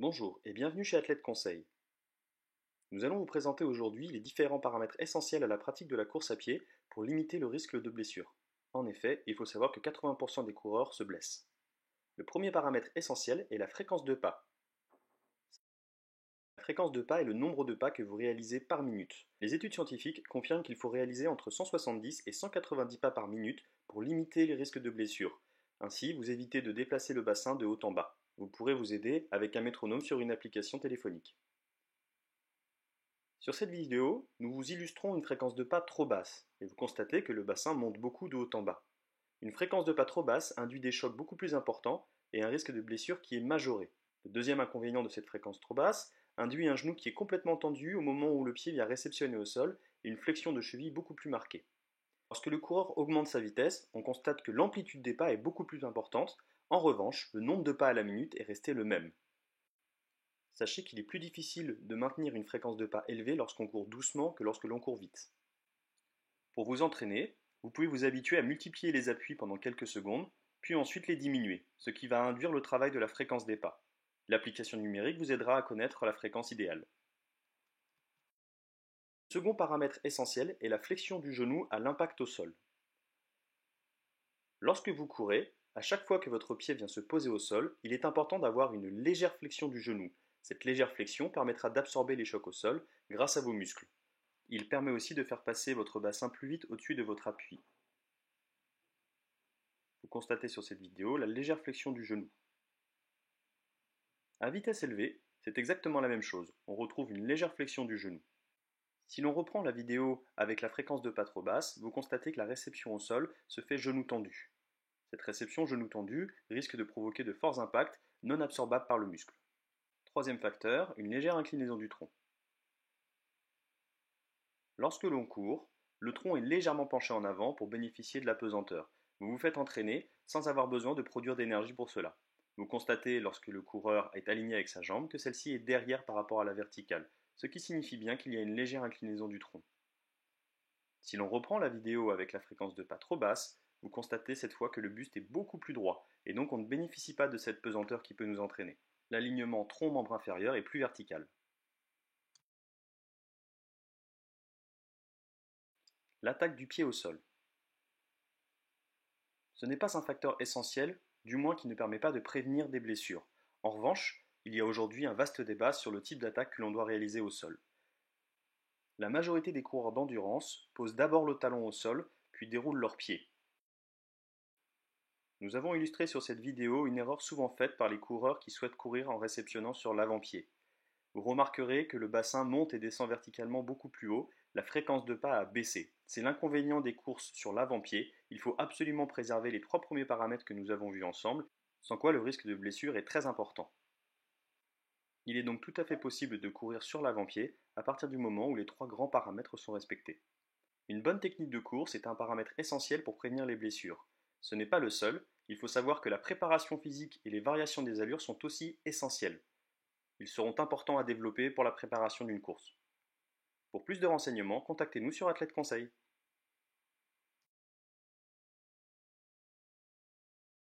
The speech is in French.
Bonjour et bienvenue chez Athlète Conseil. Nous allons vous présenter aujourd'hui les différents paramètres essentiels à la pratique de la course à pied pour limiter le risque de blessure. En effet, il faut savoir que 80% des coureurs se blessent. Le premier paramètre essentiel est la fréquence de pas. La fréquence de pas est le nombre de pas que vous réalisez par minute. Les études scientifiques confirment qu'il faut réaliser entre 170 et 190 pas par minute pour limiter les risques de blessure. Ainsi, vous évitez de déplacer le bassin de haut en bas. Vous pourrez vous aider avec un métronome sur une application téléphonique. Sur cette vidéo, nous vous illustrons une fréquence de pas trop basse, et vous constatez que le bassin monte beaucoup de haut en bas. Une fréquence de pas trop basse induit des chocs beaucoup plus importants et un risque de blessure qui est majoré. Le deuxième inconvénient de cette fréquence trop basse induit un genou qui est complètement tendu au moment où le pied vient réceptionner au sol et une flexion de cheville beaucoup plus marquée. Lorsque le coureur augmente sa vitesse, on constate que l'amplitude des pas est beaucoup plus importante. En revanche, le nombre de pas à la minute est resté le même. Sachez qu'il est plus difficile de maintenir une fréquence de pas élevée lorsqu'on court doucement que lorsque l'on court vite. Pour vous entraîner, vous pouvez vous habituer à multiplier les appuis pendant quelques secondes, puis ensuite les diminuer, ce qui va induire le travail de la fréquence des pas. L'application numérique vous aidera à connaître la fréquence idéale. Le second paramètre essentiel est la flexion du genou à l'impact au sol. Lorsque vous courez, à chaque fois que votre pied vient se poser au sol, il est important d'avoir une légère flexion du genou. Cette légère flexion permettra d'absorber les chocs au sol grâce à vos muscles. Il permet aussi de faire passer votre bassin plus vite au-dessus de votre appui. Vous constatez sur cette vidéo la légère flexion du genou. À vitesse élevée, c'est exactement la même chose. On retrouve une légère flexion du genou. Si l'on reprend la vidéo avec la fréquence de pas trop basse, vous constatez que la réception au sol se fait genou tendu. Cette réception genou tendu risque de provoquer de forts impacts non absorbables par le muscle. Troisième facteur, une légère inclinaison du tronc. Lorsque l'on court, le tronc est légèrement penché en avant pour bénéficier de la pesanteur. Vous vous faites entraîner sans avoir besoin de produire d'énergie pour cela. Vous constatez lorsque le coureur est aligné avec sa jambe que celle-ci est derrière par rapport à la verticale, ce qui signifie bien qu'il y a une légère inclinaison du tronc. Si l'on reprend la vidéo avec la fréquence de pas trop basse, vous constatez cette fois que le buste est beaucoup plus droit et donc on ne bénéficie pas de cette pesanteur qui peut nous entraîner. L'alignement tronc-membre inférieur est plus vertical. L'attaque du pied au sol. Ce n'est pas un facteur essentiel, du moins qui ne permet pas de prévenir des blessures. En revanche, il y a aujourd'hui un vaste débat sur le type d'attaque que l'on doit réaliser au sol. La majorité des coureurs d'endurance posent d'abord le talon au sol, puis déroulent leurs pieds. Nous avons illustré sur cette vidéo une erreur souvent faite par les coureurs qui souhaitent courir en réceptionnant sur l'avant-pied. Vous remarquerez que le bassin monte et descend verticalement beaucoup plus haut, la fréquence de pas a baissé. C'est l'inconvénient des courses sur l'avant-pied, il faut absolument préserver les trois premiers paramètres que nous avons vus ensemble, sans quoi le risque de blessure est très important. Il est donc tout à fait possible de courir sur l'avant-pied à partir du moment où les trois grands paramètres sont respectés. Une bonne technique de course est un paramètre essentiel pour prévenir les blessures. Ce n'est pas le seul, il faut savoir que la préparation physique et les variations des allures sont aussi essentielles. Ils seront importants à développer pour la préparation d'une course. Pour plus de renseignements, contactez-nous sur Athlète Conseil.